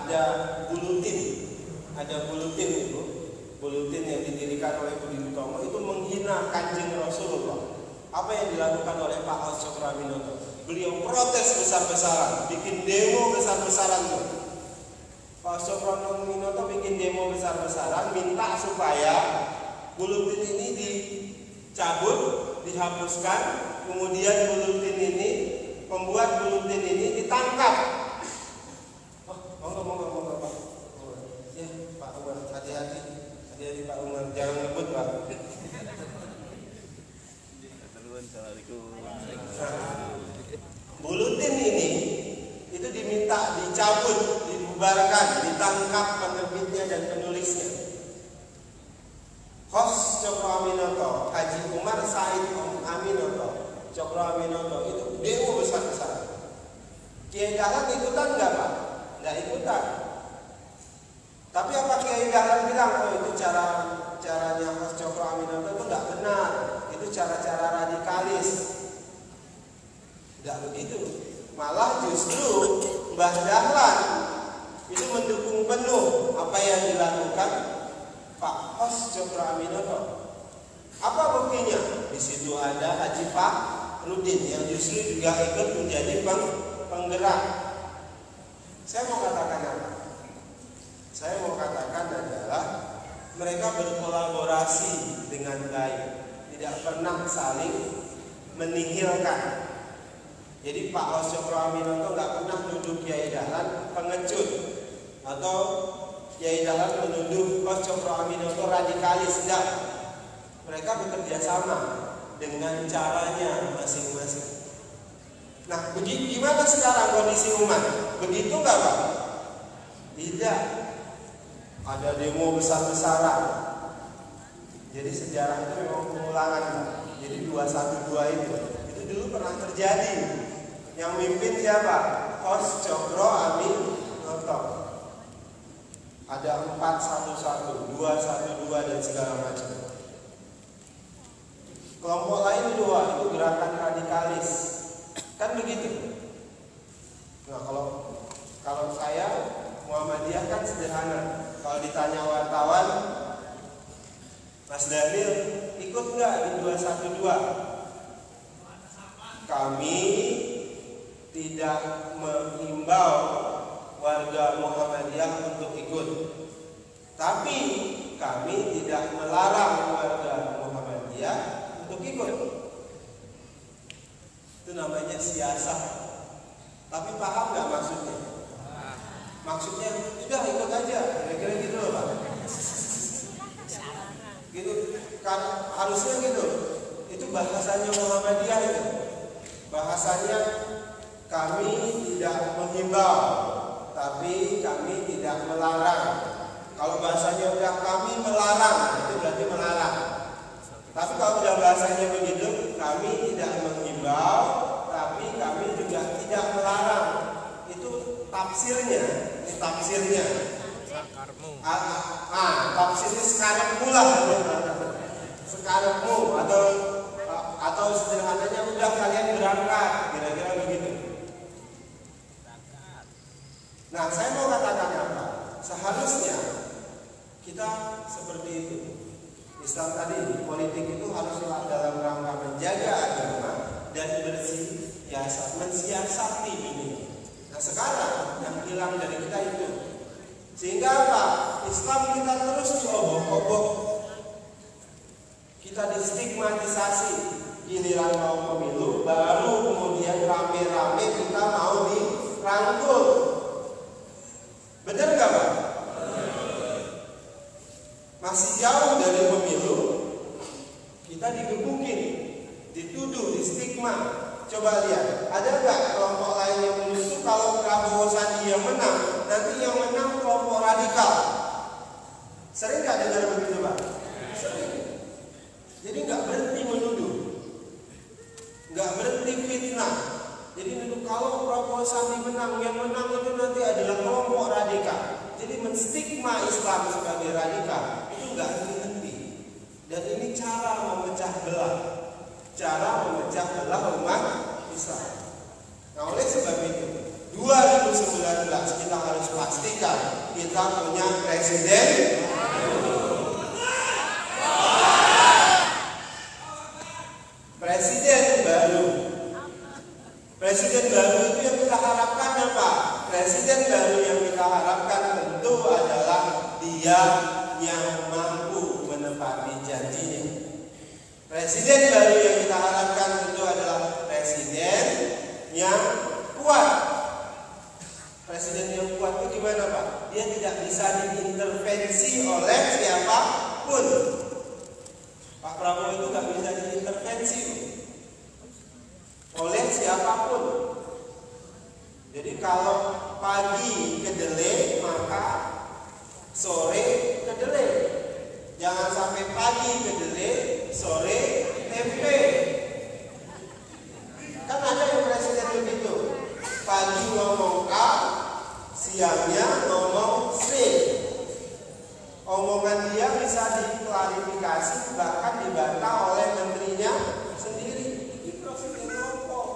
ada bulutin itu, bulutin yang didirikan oleh Budi Utomo itu menghina Kanjeng Rasulullah. Apa yang dilakukan oleh Pak Hos Cokroaminoto? Beliau protes besar-besaran, bikin demo besar-besaran tuh. Pak Hos Cokroaminoto bikin demo besar-besaran, minta supaya bulutin ini dicabut, dihapuskan, kemudian pembuat bulutin ini ditangkap. Monggo Pak. Ya Pak Umar, hati-hati Pak Umar, jangan ngebut Pak. Bulutin ini itu diminta dicabut, dibubarkan, ditangkap penerbitnya dan penulisnya. Hos Cokroaminoto, Haji Umar Said Aminoto, Cokroaminoto itu demo besar-besaran. Kiai Dahlan ikutan enggak Pak? Enggak ikutan. Tapi apa Kiai Dahlan bilang, oh itu caranya Hos Cokroaminoto itu enggak benar, itu cara-cara radikalis. Enggak begitu. Malah justru Mbah Dahlan itu mendukung penuh apa yang dilakukan Pak Hos Cokroaminoto. Apa buktinya? Di situ ada Haji Pak Rudin yang justru juga ikut menjadi penggerak. Saya mau katakan apa? Saya mau katakan adalah mereka berkolaborasi dengan baik, tidak pernah saling menihilkan. Jadi Pak Hos Cokroaminoto nggak pernah nuduh Kiai Dahlan pengecut atau Kiai Dahlan menuduh Hos Cokroaminoto radikalis. Enggak. Mereka bekerja sama dengan caranya masing-masing. Nah, gimana sekarang kondisi umat? Begitu nggak Pak? Tidak. Ada demo besar-besaran. Jadi sejarah itu memang pengulangan Pak. Jadi 212 itu dulu pernah terjadi. Yang mimpin siapa? Hos Cokroaminoto. Ada 411, 212 dan segala macam. Kelompok lain itu gerakan radikalis. Kan begitu. Nah, kalau saya Muhammadiyah kan sederhana. Kalau ditanya wartawan, Mas Daniel ikut nggak di 212? Kami tidak menghimbau warga Muhammadiyah untuk ikut, tapi kami tidak melarang warga Muhammadiyah untuk ikut. Itu namanya siasat. Tapi paham nggak maksudnya? Maksudnya udah ikut aja, kira-kira gitu loh Pak. Gitu kan harusnya gitu. Itu bahasanya Muhammadiyah itu. Bahasanya kami tidak menghimbau, tapi kami tidak melarang. Kalau bahasanya udah kami melarang, itu berarti melarang. Tapi kalau udah bahasanya begitu, kami tidak menghimbau, tapi kami juga tidak melarang. Itu tafsirnya. Ini tafsirnya. Tafsirnya sekarangmu lah. Sekarangmu atau sederhananya udah kalian berangkat, kira-kira begitu. Nah, saya mau katakan apa? Seharusnya kita seperti itu. Islam tadi, politik itu haruslah dalam rangka menjaga agama dan mensiasati ini. Nah, sekarang yang hilang dari kita itu. Sehingga apa? Islam kita terus diobok-obok. Kita distigmatisasi. Giliran mau pemilu, baru kemudian rame-rame kita mau dirangkul. Benar nggak Pak? Masih jauh dari pemilu, kita digebukin, dituduh, distigma. Coba lihat, ada nggak kelompok lain yang menuduh kalau Prabowo Sandi yang menang, nanti yang menang kelompok radikal? Sering nggak dengar begitu Pak? Sering. Jadi nggak berhenti menuduh, nggak berhenti fitnah. Jadi menuduh kalau Prabowo Sandi menang, yang menang itu nanti adalah kelompok radikal. Jadi menstigma Islam sebagai radikal itu nggak henti. Dan ini cara memecah belah, umat Islam. Nah, oleh sebab itu 2019 kita harus waspada. pastikan kita punya presiden baru. Presiden baru itu yang kita harapkan apa? Presiden baru yang kita harapkan tentu adalah dia yang mampu menepati janjinya. Presiden baru yang kita harapkan tentu adalah presiden yang kuat. Presiden yang kuat itu gimana Pak? Dia tidak bisa diintervensi oleh siapapun. Pak Prabowo itu nggak bisa diintervensi oleh siapapun. Jadi kalau pagi kedelai maka sore kedelai. Jangan sampai pagi kedelai, sore tempe. Kan ada yang presiden begitu. Pagi ngomong A, siangnya ngomong C. Omongan dia bisa diklarifikasi bahkan dibantah oleh menterinya sendiri. Ini presiden ngomong.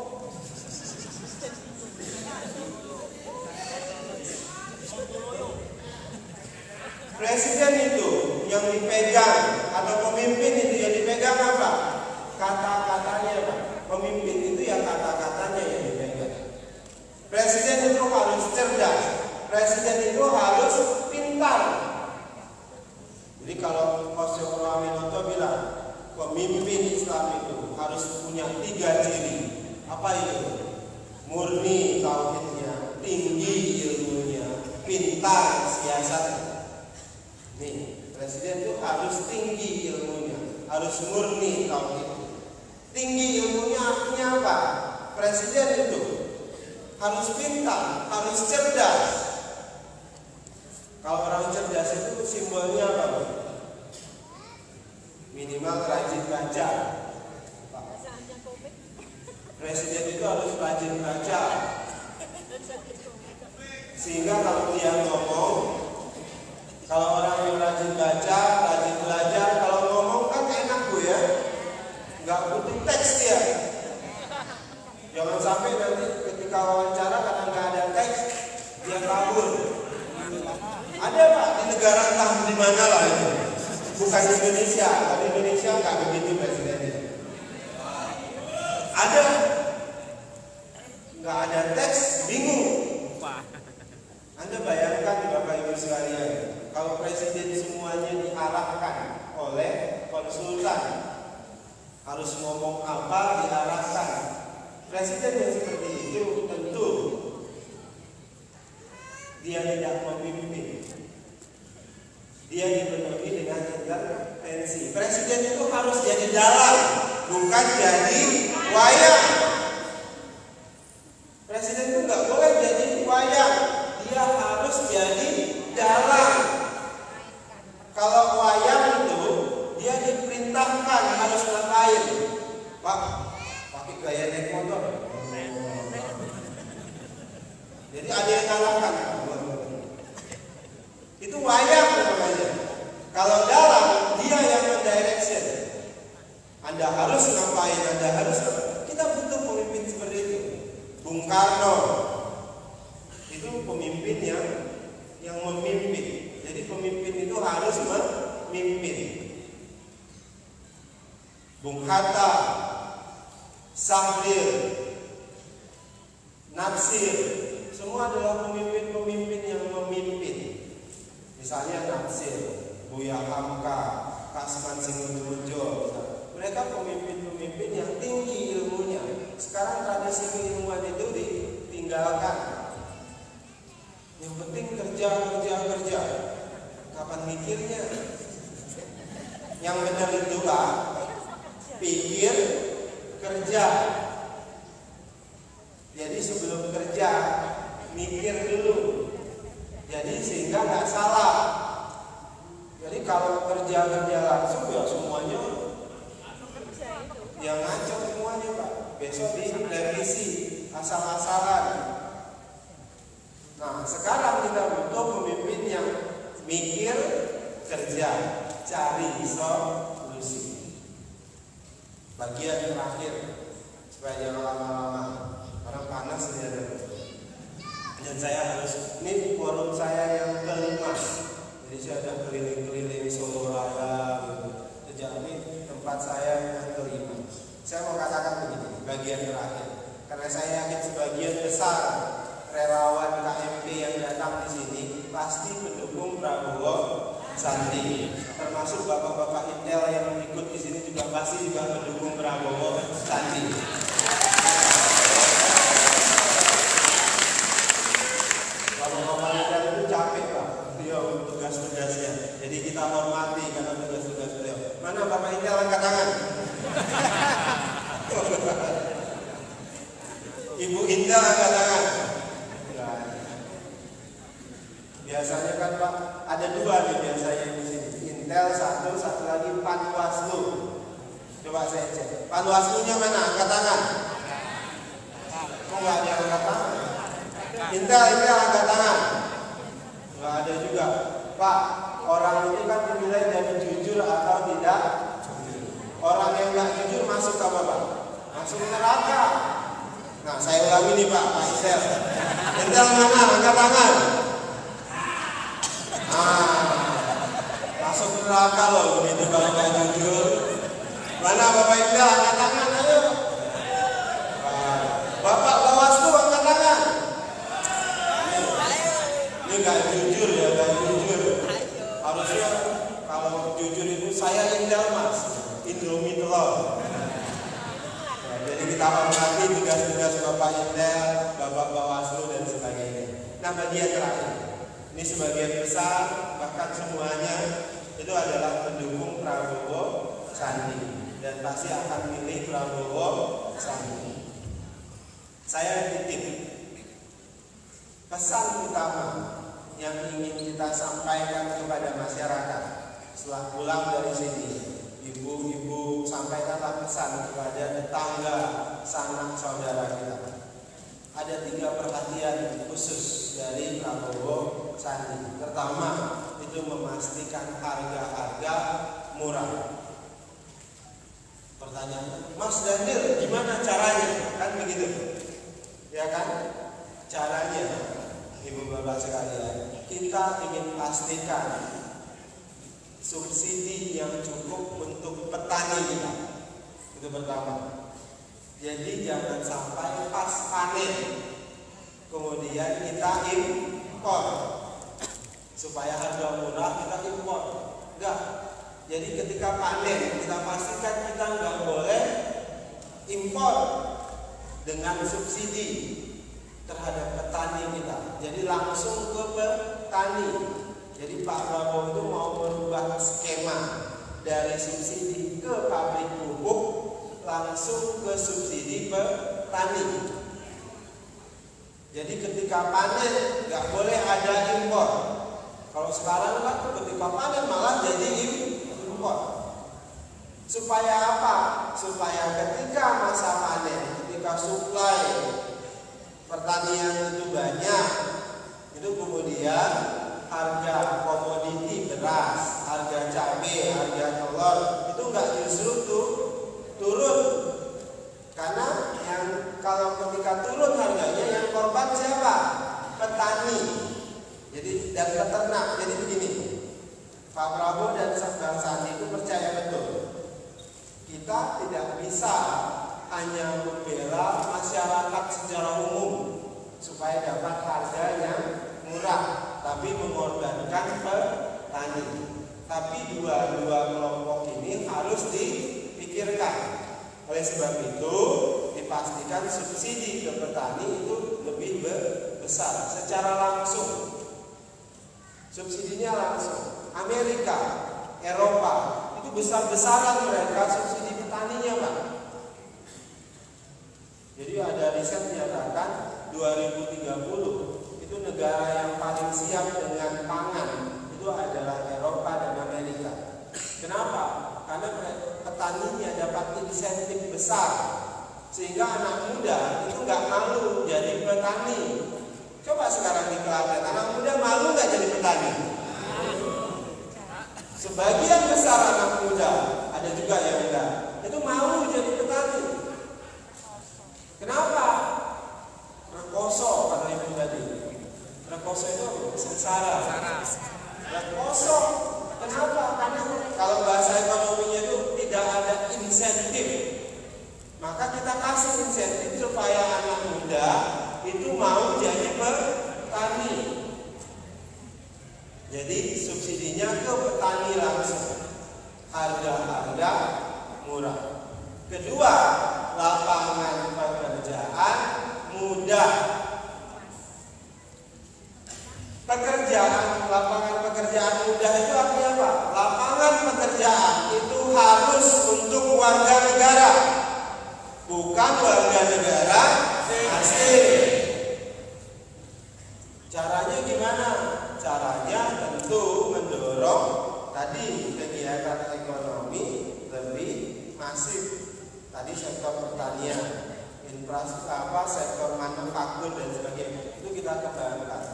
Presiden itu yang dipegang atau pemimpin itu yang dipegang apa? Kata-katanya Pak. Pemimpin itu yang kata-katanya yang dipegang. Presiden itu harus cerdas. Presiden itu harus pintar. Jadi kalau Mas Cokro Aminoto bilang pemimpin Islam itu harus punya 3 ciri. Apa itu? Murni tauhidnya, tinggi ilmunya, pintar siasatnya. Nih, presiden itu harus tinggi ilmunya, harus murni tauhidnya. Tinggi ilmunya artinya apa? Presiden itu harus pintar, harus cerdas. Kalau orang cerdas itu simbolnya apa? Minimal rajin baca. Presiden itu harus rajin baca. Sehingga kalau dia ngomong, kalau orang yang rajin baca, rajin belajar, kalau ngomong kan enak Bu ya. Nggak butuh teks dia. Jangan sampai nanti ketika wawancara karena nggak ada teks, dia kabur. Ada Pak di negara entah di mana lah itu. Bukan Indonesia, kalau Indonesia nggak begitu presidennya. Ada, nggak ada teks, bingung. Anda bayangkan Bapak Ibu sekalian, kalau presiden semuanya diarahkan oleh konsultan, harus ngomong apa diarahkan. Presiden yang seperti itu tentu dia tidak memimpin. Dia dipenuhi dengan intervensi. Presiden itu harus jadi dalang, bukan jadi wayang. Presiden itu nggak boleh jadi wayang, dia harus jadi dalang. Kalau wayang itu dia diperintahkan harus ngapain? Pak, pakai gaya naik motor. Jadi ada yang kalahkan. Itu wayang namanya. Kalau dalang, dia yang mendirection. Anda harus ngapain, Anda harus. Kita butuh pemimpin seperti itu. Bung Karno itu pemimpin yang memimpin. Jadi pemimpin itu harus memimpin. Bung Hatta, Sahril, Natsir, semua adalah pemimpin-pemimpin yang memimpin. Misalnya Natsir, Buya Hamka, Kasman Singodojo, mereka pemimpin-pemimpin yang tinggi ilmunya. Sekarang tradisi keilmuan itu ditinggalkan. Yang penting kerja. Kapan mikirnya? Yang benar itu Pak, pikir, kerja. Jadi sebelum kerja, mikir dulu. Jadi sehingga nggak salah. Jadi kalau kerja langsung ya semuanya yang ngaco semuanya Pak. Besok direvisi asal-asalan. Nah sekarang kita butuh pemimpin yang mikir, kerja, cari solusi. Bagian terakhir supaya jangan lama-lama, karena panas dia. Dan saya harus, ini forum saya yang kelima. Jadi saya sudah keliling-keliling Solo Raya gitu. Jadi tempat saya yang kelima. Saya mau katakan begini, bagian terakhir. Karena saya yakin sebagian besar relawan KMP yang datang di sini pasti pendukung Prabowo Sandi. Termasuk bapak-bapak Intel yang ikut di sini juga pasti juga pendukung Prabowo Sandi. Bapak-bapak Intel itu capek Pak, beliau tugas-tugasnya. Jadi kita hormati karena tugas-tugas beliau. Mana Bapak Intel angkat tangan? Ibu Intel angkat tangan. Biasanya kan Pak, ada dua nih biasanya di sini. Intel satu lagi Panwaslu. Coba saya cek. Panwaslunya mana? Angkat tangan. Kok nggak ada yang angkat tangan? Intel angkat tangan. Nggak ada juga. Pak, orang ini kan dinilai dari jujur atau tidak. Orang yang nggak jujur masuk apa Pak? Masuk neraka. Nah, saya ulangi nih Pak Isel. Intel mana? Angkat tangan. Masuk neraka loh begitu kalau nggak jujur. Mana Bapak Intel angkat tangan ayo. Bapak Bawaslu angkat tangan. Ini nggak jujur ya, nggak jujur. Harusnya kalau jujur itu saya Intel Mas, Indomie telur. Nah, jadi kita hormati tugas-tugas Bapak Intel, Bapak Bawaslu dan sebagainya. Nah, bagian terakhir. Ini sebagian besar, bahkan semuanya itu adalah pendukung Prabowo Sandi dan pasti akan pilih Prabowo Sandi. Saya titip pesan utama yang ingin kita sampaikan kepada masyarakat setelah pulang dari sini. Ibu-ibu sampaikanlah pesan kepada tetangga, sanak saudara kita. Ada 3 perhatian khusus dari Prabowo Sandi. Pertama, itu memastikan harga-harga murah. Pertanyaan, Mas Daniel, gimana caranya? Kan begitu, ya kan? Caranya, ibu bapak sekalian, kita ingin pastikan subsidi yang cukup untuk petani kita. Itu pertama. Jadi jangan sampai pas panen kemudian kita impor supaya harga murah kita impor. Enggak. Jadi ketika panen kita pastikan kita enggak boleh impor dengan subsidi terhadap petani kita. Jadi langsung ke petani. Jadi Pak Prabowo itu mau merubah skema dari subsidi ke pabrik pupuk langsung ke subsidi petani. Jadi ketika panen nggak boleh ada impor. Kalau sekarang kan ketika panen malah jadi impor. Supaya apa? Supaya ketika masa panen, ketika suplai pertanian itu banyak, itu kemudian harga komoditi beras, harga cabai, harga telur itu nggak justru turun, karena yang kalau ketika turun harganya yang korban siapa? Petani. Jadi dan peternak. Jadi begini, Pak Prabowo dan Bang Sandi itu percaya betul. Kita tidak bisa hanya membela masyarakat secara umum supaya dapat harga yang murah, tapi mengorbankan petani. Tapi dua kelompok ini harus dipikirkan. Oleh sebab itu dipastikan subsidi ke petani itu lebih besar secara langsung. Subsidinya langsung. Amerika, Eropa itu besar-besaran mereka subsidi petaninya Pak. Jadi ada riset menyatakan 2030 itu negara yang paling siap dengan pangan itu adalah Eropa dan Amerika. Kenapa? Karena petaninya dapat insentif besar, sehingga anak muda itu nggak malu jadi petani. Coba sekarang di Klaten, anak muda malu nggak jadi petani? Sebagian besar anak muda, ada juga yang enggak, itu mau jadi petani. Kenapa? Rekoso kata ibu tadi. bersara. Dan kosong. Kenapa? Karena kalau bahasa ekonominya itu tidak ada insentif. Maka kita kasih insentif supaya anak muda itu mau jadi petani. Jadi subsidinya ke petani langsung. Harga murah. Kedua, lapangan pekerjaan mudah. Lapangan pekerjaan mudah itu artinya apa? Lapangan pekerjaan itu harus untuk warga negara, bukan warga negara asing. Caranya gimana? Caranya tentu mendorong tadi kegiatan ekonomi lebih masif. Tadi sektor pertanian, infrastruktur, sektor manufaktur dan sebagainya itu kita kembangkan.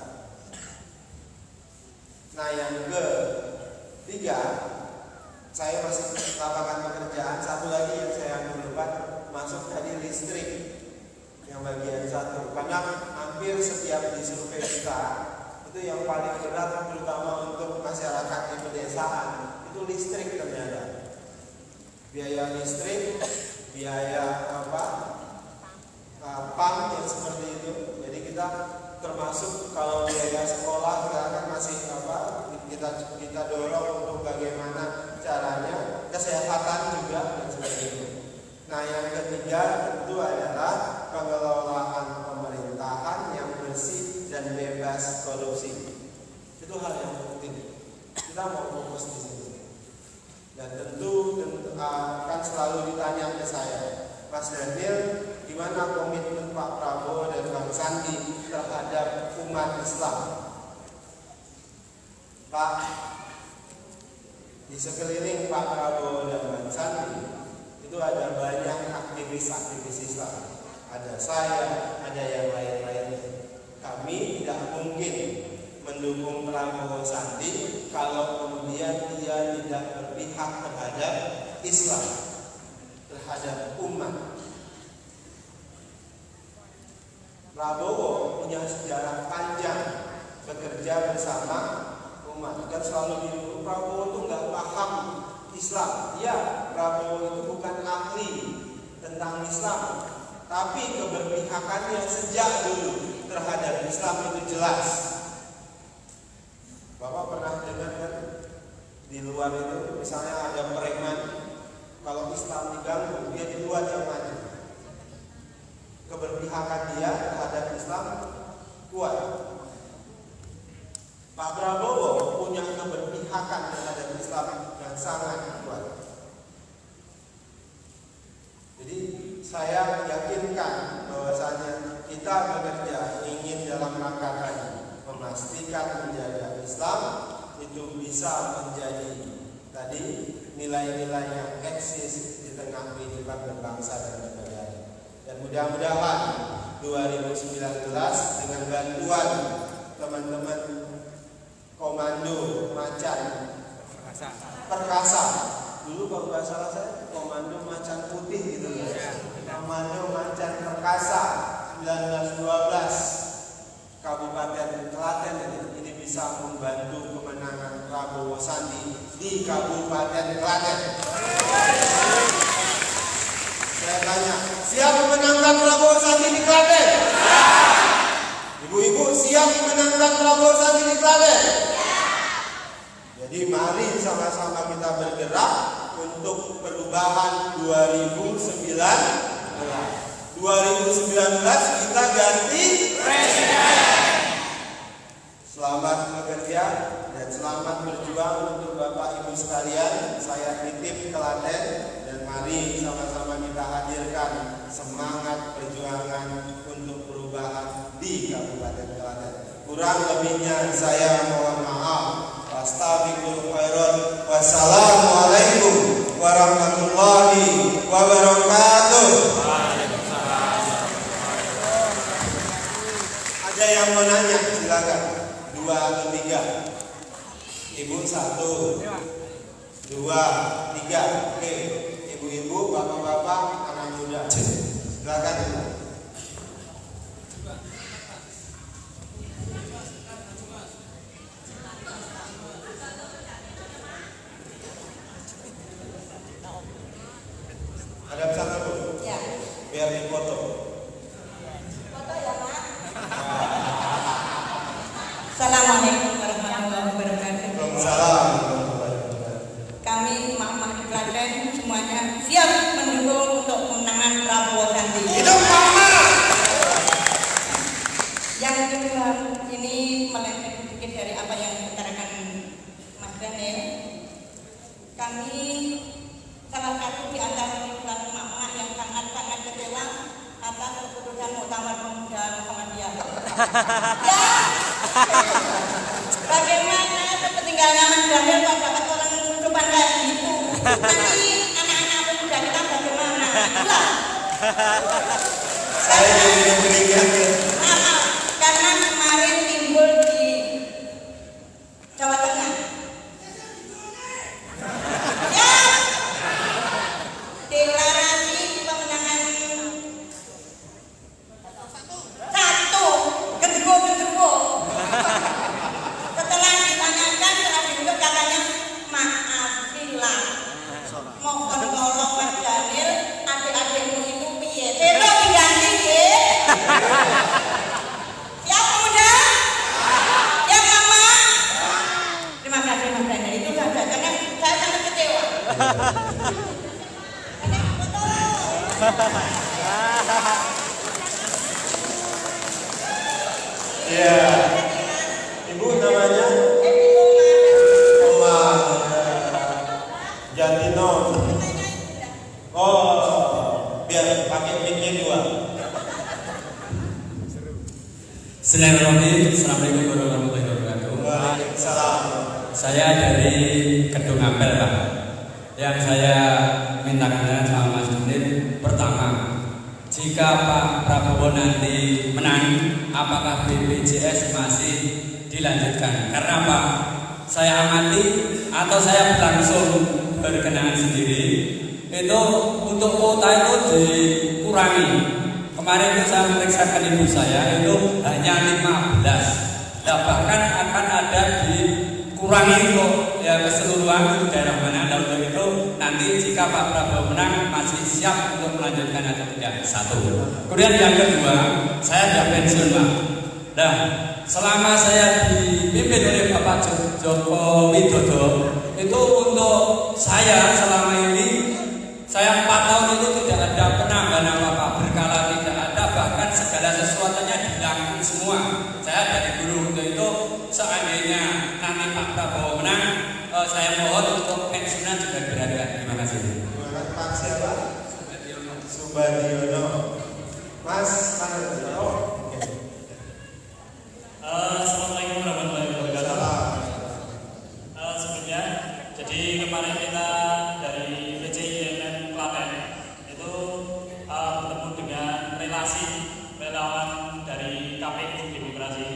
Nah yang ketiga, saya masih lapangan pekerjaan. Satu lagi yang saya lupa masuk tadi listrik yang bagian satu. Karena hampir setiap di survei kita itu yang paling berat terutama untuk masyarakat di pedesaan itu listrik ternyata. Biaya listrik, biaya pam yang seperti itu. Jadi kita termasuk kalau biaya sekolah kita kan masih kita dorong untuk bagaimana caranya, kesehatan juga dan sebagainya. Nah yang ketiga tentu adalah pengelolaan pemerintahan yang bersih dan bebas korupsi. Itu hal yang penting. Kita mau fokus di sini. Dan tentu akan selalu ditanya ke saya, Mas Daniel, gimana komitmen Pak Prabowo dan Bang Sandi terhadap umat Islam? Pak, di sekeliling Pak Prabowo dan Bang Sandi itu ada banyak aktivis-aktivis Islam. Ada saya, ada yang lain-lainnya. Kami tidak mungkin mendukung Prabowo Sandi kalau kemudian dia tidak berpihak terhadap Islam, terhadap umat. Prabowo punya sejarah panjang bekerja bersama umat. Kan selalu bilang Prabowo itu nggak paham Islam. Ya, Prabowo itu bukan ahli tentang Islam, tapi keberpihakannya sejak dulu terhadap Islam itu jelas. Bapak pernah dengar kan di luar itu misalnya ada preman, kalau Islam diganggu dia di luar yang maju. Keberpihakan dia terhadap Islam kuat. Pak Prabowo punya keberpihakan terhadap Islam yang sangat kuat. Jadi saya yakinkan bahwasanya kita bekerja ingin dalam rangka tadi memastikan menjaga Islam itu bisa menjadi tadi nilai-nilai yang eksis di tengah kehidupan berbangsa dan bernegara. Dan mudah-mudahan 2019 dengan bantuan teman-teman Komando Macan Perkasa, dulu kalau nggak salah saya Komando Macan Putih gitu ya. Komando Macan Perkasa 1912 Kabupaten Klaten ini bisa membantu kemenangan Prabowo Sandi di Kabupaten Klaten. Saya tanya, siap memenangkan Prabowo Sandi di Klaten? Ibu-ibu siap memenangkan Prabowo Sandi di Klaten? Jadi mari sama-sama kita bergerak untuk perubahan 2019. 2019 kita ganti presiden. Selamat bekerja dan selamat berjuang untuk Bapak Ibu sekalian. Saya titip Klaten dan mari sama-sama kita hadirkan semangat perjuangan untuk perubahan di Kabupaten Klaten. Kurang lebihnya saya mohon maaf. Astaghfirullah khairan. Wassalamualaikum warahmatullahi wabarakatuh. Ada yang mau nanya silakan. 2 atau 3. Ibu 1, 2, 3. Oke. Ibu-ibu, bapak-bapak, anak muda. Silakan. Assalamualaikum warahmatullahi wabarakatuh. Kami emak-emak di Klaten semuanya siap mendukung untuk kemenangan Prabowo Sandi. Hidup mama. Yang kedua, ini melenceng sedikit dari apa yang dibicarakan Mas Daniel. Kami salah satu di antara ribuan emak-emak yang sangat-sangat kecewa atas keputusan Muktamar Pemuda Muhammadiyah. Ya, bagaimana kepentingannya Mas Daniel kok dapat orang mengucapkan kayak gitu? Nanti anak-anak pemuda kita bagaimana? Itulah. Saya jadi berikan. Karena kemarin timbul di Jawa Tengah. Ya, deklarasi pemenangan satu genderuwo. Setelah ditanyakan setelah dibuka katanya maaf hilang. Mohon tolong Mas Daniel, adik-adikmu itu piye? Itu diganti nggih. Siap pemuda? Siap mama? Terima kasih Mas Daniel, itu saja karena saya sangat kecewa. Iya. Ibu namanya? Oma Jatino. Oh, biar pakai mic-nya dua. Bismillahirrahmanirrahim. Assalamualaikum warahmatullahi wabarakatuh. Waalaikumsalam. Saya dari Kedung Ampel, Pak. Yang saya mintakan sama Mas Daniel, pertama, jika Pak Prabowo nanti menang, apakah BPJS masih dilanjutkan? Karena Pak, saya amati atau saya langsung berkenaan sendiri, itu untuk kuota itu dikurangi. Kemarin itu saya memeriksakan ibu saya itu hanya 15. Nah, bahkan akan ada dikurangi untuk ya keseluruhan daerah mana. Dan untuk itu nanti jika Pak Prabowo menang masih siap untuk melanjutkan atau tidak. Satu. Kemudian yang kedua, saya sudah pensiun, Pak. Nah, selama saya dipimpin oleh Bapak Joko Widodo, itu untuk saya selama ini saya 4 tahun itu tidak ada penambahan apa-apa, berkala tidak ada, bahkan segala sesuatunya dilakukan semua. Saya dari guru untuk itu, seandainya nanti Pak Prabowo menang, saya mohon untuk pensiunan juga diberangkat. Terima kasih. Pak siapa? Subadiono. Mas Panarjo. Assalamualaikum warahmatullahi wabarakatuh. Sebelumnya, jadi kemarin kita dari PCIMN Klaten itu bertemu dengan relasi relawan dari KPU Demokrasi,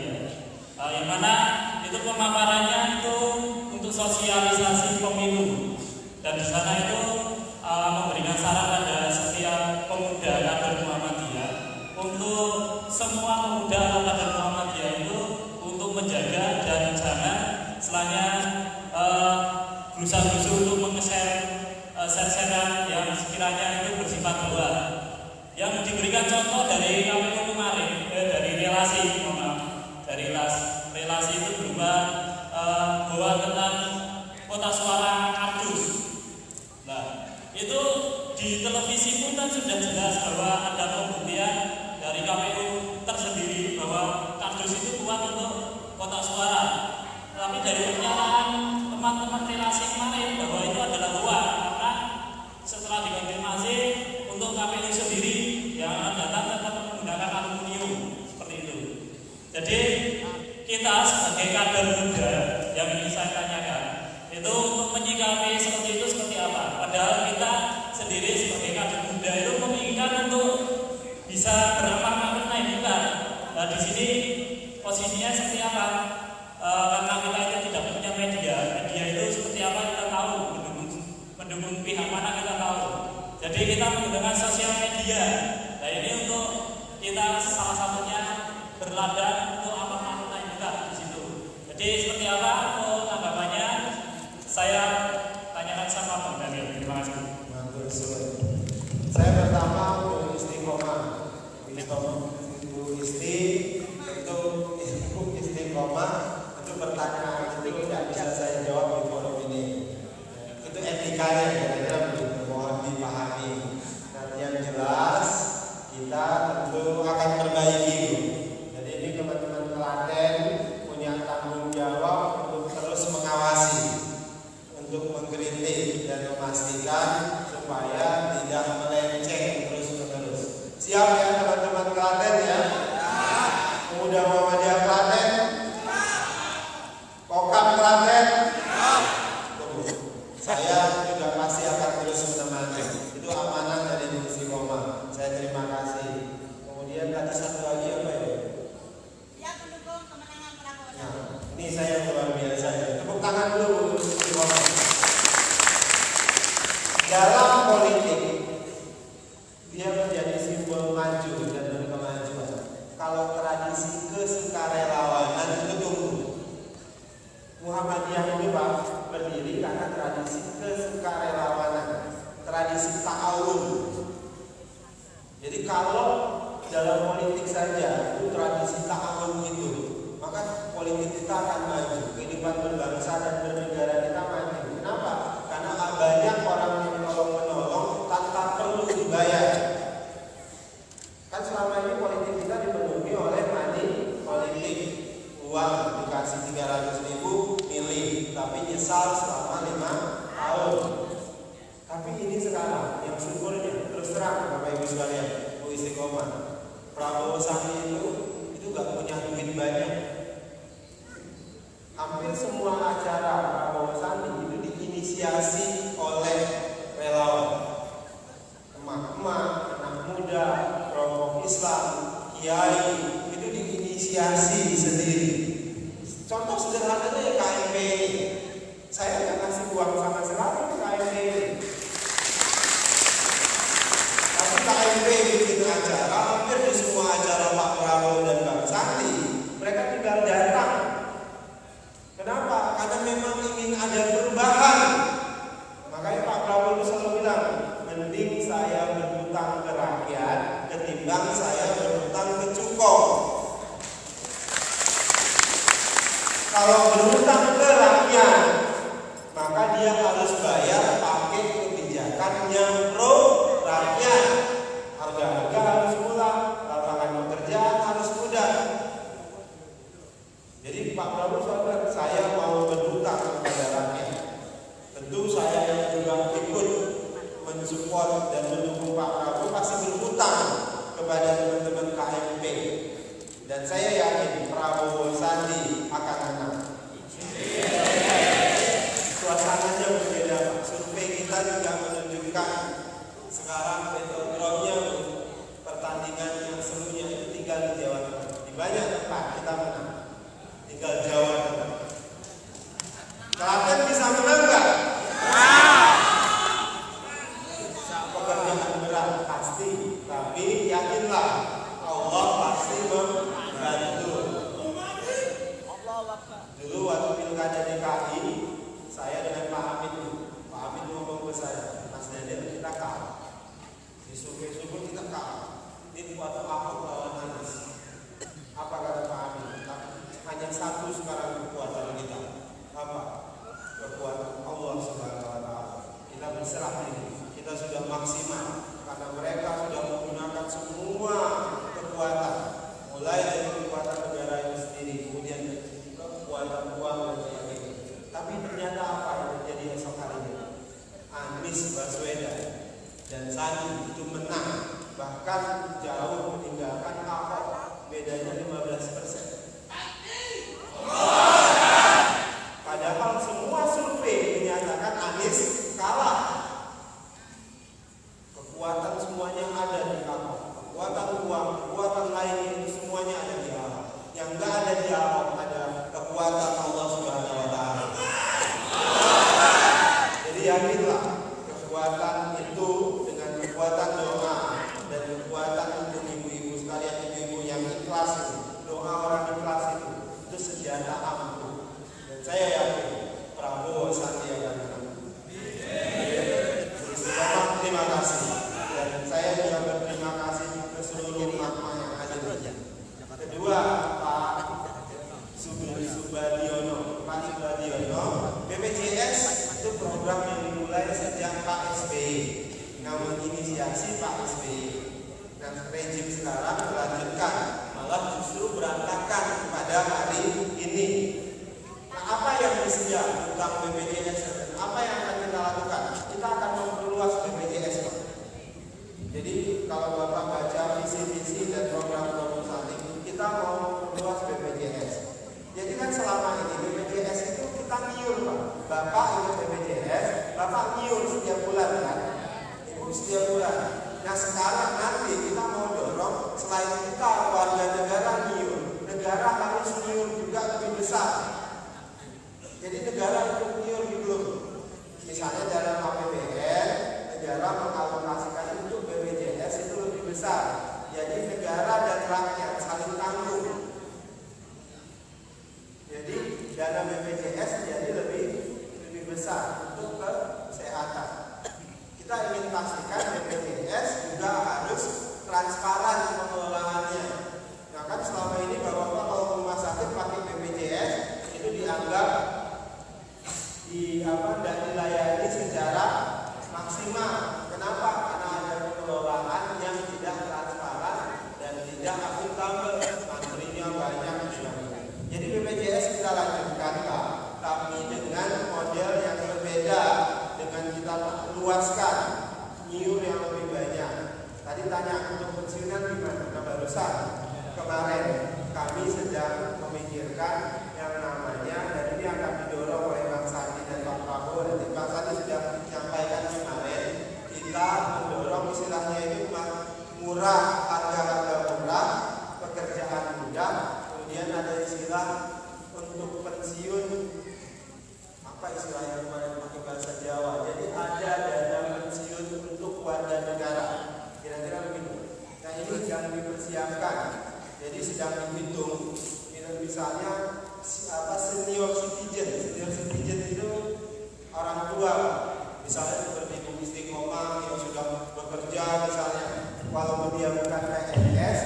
yang mana itu pemaparannya itu untuk sosialisasi pemilu, dan di sana itu memberikan saran pada setiap pemuda kader Muhammadiyah untuk semua pemuda kader Muhammadiyah itu untuk menjaga dan jangan selanya berusaha untuk share-sharean yang sekiranya itu bersifat luar. Yang diberikan contoh dari KPU kemarin, dari relasi, relasi itu berupa bahwa tentang kota suara kardus. Nah, itu di televisi pun kan sudah jelas bahwa ada pembuktian dari KPU tersendiri bahwa kardus itu kuat untuk kotak suara. Tapi dari pernyataan teman-teman relasi kemarin bahwa itu adalah hoax, karena setelah dikonfirmasi untuk KPU sendiri yang datang tetap menggunakan aluminium seperti itu. Jadi kita sebagai kader muda yang ingin saya tanyakan itu untuk menyikapi seperti itu seperti apa? Padahal kita sendiri sebagai kader muda itu menginginkan untuk bisa beramal naik bukan. Nah, di sini posisinya seperti apa? Karena kita itu tidak punya media itu seperti apa kita tahu, mendukung pihak mana kita tahu. Jadi kita menggunakan sosial media. Nah, ini untuk kita salah satunya berladang untuk apa naik bukan di situ. Jadi seperti apa untuk tanggapannya? Saya tanyakan sama Bang Daniel. Terima kasih. Saya pertama untuk istiqomah. Ibu Isti itu ibu istiqomah pertanyaan itu tidak bisa saya jawab di forum ini. Itu etikanya kira-kira begitu, mohon dipahami. Dan yang jelas kita tentu akan perbaiki. Jadi ini teman-teman Klaten punya tanggung jawab untuk terus mengawasi, untuk mengkritik dan memastikan supaya tidak melenceng terus-menerus. Siap ya teman-teman Klaten ya? Pemuda Muhammadiyah Klaten? Kokam Klaten? Saya juga pasti akan terus menemani. Itu amanah dari Istiqomah. Saya terima kasih. Kemudian tadi satu lagi apa ya? Yang mendukung kemenangan Prabowo. Nah, ini saya luar biasa ya. Tepuk tangan dulu Istiqomah. Dalam politik dia menjadi simbol maju dan berkemajuan. Kalau tradisi kesukarelawanan itu tumbuh. Muhammadiyah ini Pak berdiri karena tradisi kesukarelawanan, tradisi ta'awun. Jadi kalau dalam politik saja itu tradisi ta'awun itu, maka politik kita akan maju, kehidupan berbangsa dan bernegara kita maju. Kenapa? Karena banyak orang yang menolong tanpa perlu dibayar. Kan selama ini politik kita dipenuhi oleh money politik, uang dikasih 300.000 milih, tapi nyesal selama 5 tahun. Tapi ini sekarang yang syukurnya terus terang Bapak Ibu sekalian, Bu Istiqomah, Prabowo Sandi itu gak punya duit banyak. Hampir semua acara Prabowo Sandi itu diinisiasi oleh relawan, emak-emak, anak muda, kelompok Islam, kiai, itu diinisiasi sendiri. Contoh sederhananya ya KMP ini. Saya nggak kasih uang sama sekali ke KMP ini. Tapi KMP bikin acara, hampir di semua acara Pak Prabowo dan Bang Sandi, mereka tinggal datang. Kenapa? Karena memang ingin ada perubahan. Makanya Pak Prabowo itu selalu bilang, mending saya berhutang ke rakyat ketimbang saya berhutang ke cukong. Kalau berhutang ke rakyat, maka dia harus bayar pakai kebijakan yang pro rakyat. Harga-harga harus murah, lapangan pekerjaan harus mudah. Jadi Pak Prabowo saudara, saya mau berhutang kepada rakyat. Tentu saya yang juga ikut mensupport dan mendukung Pak Prabowo pasti berhutang kepada teman-teman KMP. Dan saya yakin Prabowo Sandi akan menang. Suasananya berbeda Pak, survei program yang dimulai sejak Pak SBY, namun inisiasi Pak SBY. Nah, rejim sekarang melanjutkan, malah justru berantakan pada hari ini. Nah, apa yang disediakan tentang BPJS dan apa yang akan kita lakukan? Kita akan memperluas BPJS. Jadi kalau Bapak baca visi-visi dan program-program saling, kita mau memperluas BPJS. Jadi kan selama ini BPJS itu kita nyiur, Pak. Bapak ikut BPJS, Bapak nyiur setiap bulan kan? Setiap bulan. Nah sekarang nanti kita mau dorong selain kita warga negara nyiur, negara harus nyiur juga lebih besar. Jadi negara ikut nyiur gitu. Misalnya dalam APBN, negara mengalokasikan untuk BPJS itu lebih besar. Jadi negara dan rakyat saling tanggung. Jadi dana BPJS jadi lebih besar untuk kesehatan. Kita ingin pastikan BPJS juga harus transparan pengelolaannya. Nah kan selama ini Bapak kalau rumah sakit pakai BPJS itu dianggap tidak dilayani secara maksimal. Kenapa? Karena ada pengelolaan yang tidak transparan dan tidak akuntabel, antrinya banyak. Jadi BPJS kita lanjutkan Pak, tapi dengan model yang berbeda, dengan kita luaskan nyiur yang lebih banyak. Tadi tanya untuk pensiunan gimana? Nah barusan kemarin kami sedang memikirkan yang namanya, dan ini akan didorong oleh Bang Sandi dan Pak Prabowo, dan Bang Sandi sudah menyampaikan kemarin, kita mendorong istilahnya itu murah, harga-harga murah, pekerjaan mudah. Kemudian ada istilah untuk pensiun, apa istilahnya kemarin pakai bahasa Jawa. Jadi ada dana pensiun untuk warga negara, kira-kira begitu. Nah ini sedang dipersiapkan. Jadi sedang dihitung. Misalnya senior citizen itu orang tua, misalnya seperti Bu Istiqomah yang sudah bekerja misalnya, walaupun dia bukan PNS,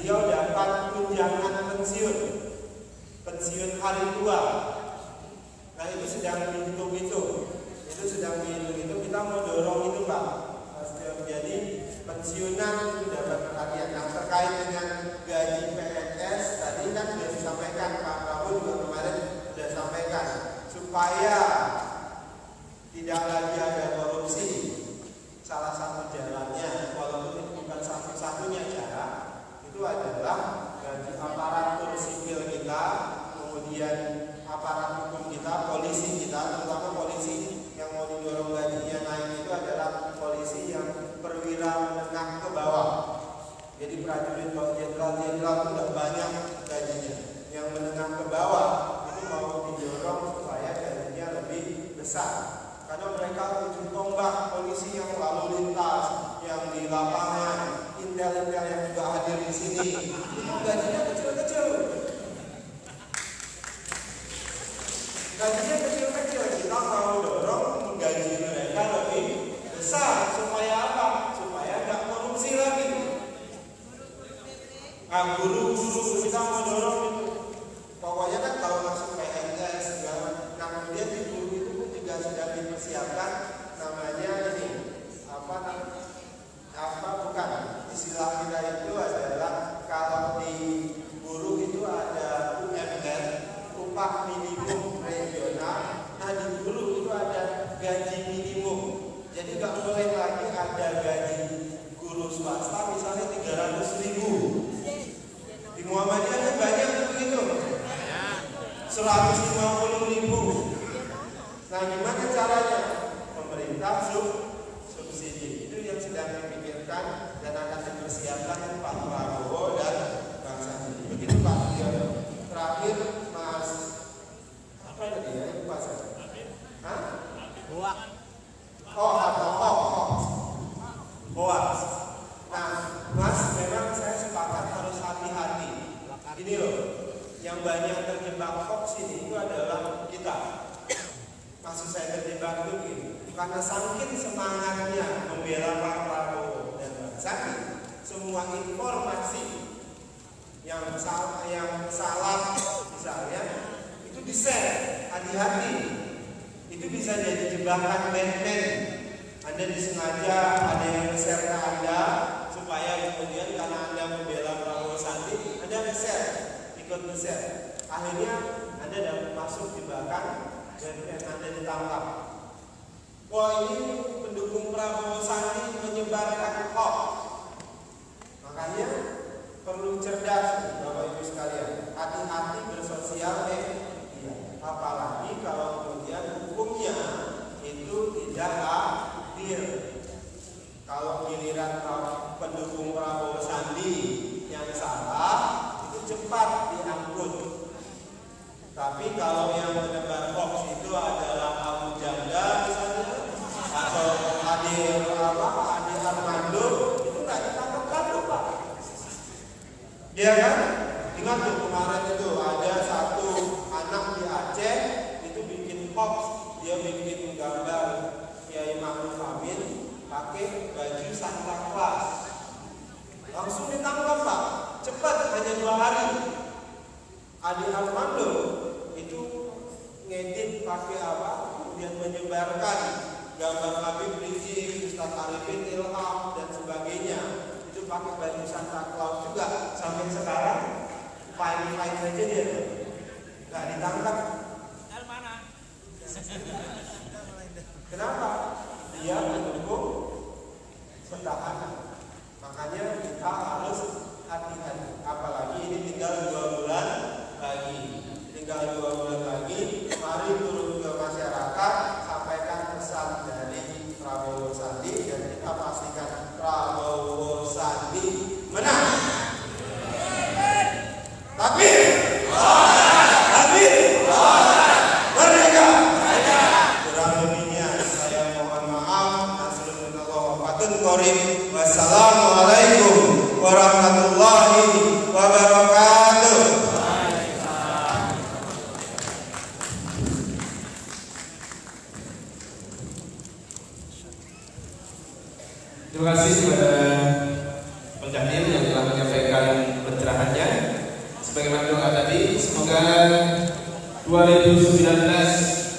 dia dapat tunjangan pensiun hari tua. Nah itu sedang dihitung itu kita mau dorong itu Pak. Jadi pensiunan itu dapat perhatian. Nah terkait dengan gaji PNS tadi kan sudah disampaikan, Pak Prabowo juga kemarin sudah sampaikan, supaya tidak lagi ada korupsi. Salah satu jalannya, walaupun itu bukan satu-satunya cara, itu adalah gaji aparatur sipil kita, kemudian aparat hukum kita, polisi kita, terutama polisi yang mau didorong gajinya naik itu adalah polisi yang perwira menengah ke bawah. Jadi prajurit jenderal itu sudah banyak gajinya. Yang menengah ke bawah itu mau didorong supaya gajinya lebih besar. Karena mereka ujung tombak polisi yang lalu lintas, yang di lapangan, intel-intel yang juga hadir di sini, itu gajinya kecil-kecil. Gajinya kecil-kecil, kita mau dorong gaji mereka lebih besar. Supaya apa? Supaya nggak korupsi lagi. Guru-guru kita mau dorong itu. Pokoknya kan kalau masuk PNS segala, nah kemudian di guru itu pun juga sudah dipersiapkan namanya ini bukan istilah kita itu adalah kalau di guru itu ada UMR, upah minimum regional. Nah di guru itu ada gaji minimum. Jadi nggak boleh lagi ada gaji guru swasta misalnya 300.000. Di Muhammadiyah kan banyak begitu, 150.000. Nah gimana caranya? Pemerintah subsidi. Itu yang sedang dipikirkan dan akan dipersiapkan Pak Prabowo dan Bang Sandi. Begitu Pak Yono. Terakhir Mas apa tadi ya? Lupa saya. Hah? Hoax. Nah, Mas, memang saya sepakat harus hati-hati. Ini loh, yang banyak terjebak hoax ini itu adalah kita. Maksud saya terjebak itu gini, karena saking semangatnya membela Pak Prabowo dan Bang Sandi, semua informasi yang salah misalnya itu di-share, hati-hati. Itu itu bisa jadi jebakan Batman. Anda disengaja ada yang nge-share ke Anda supaya kemudian karena Anda membela Prabowo Sandi, Anda nge-share, ikut nge-share. Akhirnya Anda dapat masuk jebakan dan Anda ditangkap. Wah, ini pendukung Prabowo Sandi menyebarkan hoax. Makanya perlu cerdas, Bapak Ibu sekalian. Hati-hati bersosial media. Apalagi kalau kemudian hukumnya itu tidak adil. Kalau giliran pendukung Prabowo Sandi yang salah, itu cepat diangkut. Tapi kalau yang menebar hoax itu adalah Abu Janda misalnya, atau Ade Armando, itu nggak ditangkap-tangkap, Pak. Dia kan? Ingat tuh kemarin itu ada satu anak di Aceh itu bikin hoax, dia bikin gambar Kiai Ma'ruf Amin pakai baju Santa Claus. Langsung ditangkap, Pak. Cepat, hanya 2 hari. Ade Armando itu ngedit pakai apa? Kemudian menyebarkan gambar Habib Rizik, Ustaz Arifin Ilham dan sebagainya. Itu pakai baju Santa Claus juga. Sampai sekarang fine saja dia, nggak ditangkap. Kenapa? Dia mendukung petahana. Makanya kita harus hati-hati. Apalagi ini tinggal 2 bulan lagi. Tinggal 2 bulan lagi. Mari turun ke masyarakat, sampaikan pesan dari Prabowo Sandi dan kita pastikan Prabowo Sandi menang. Takbir! Takbir! Merdeka! Kurang lebihnya saya mohon maaf. Wassalamualaikum warahmatullahi wabarakatuh. Terima kasih kepada pendamping yang telah menyampaikan pencerahannya. Sebagaimana doa tadi, semoga 2019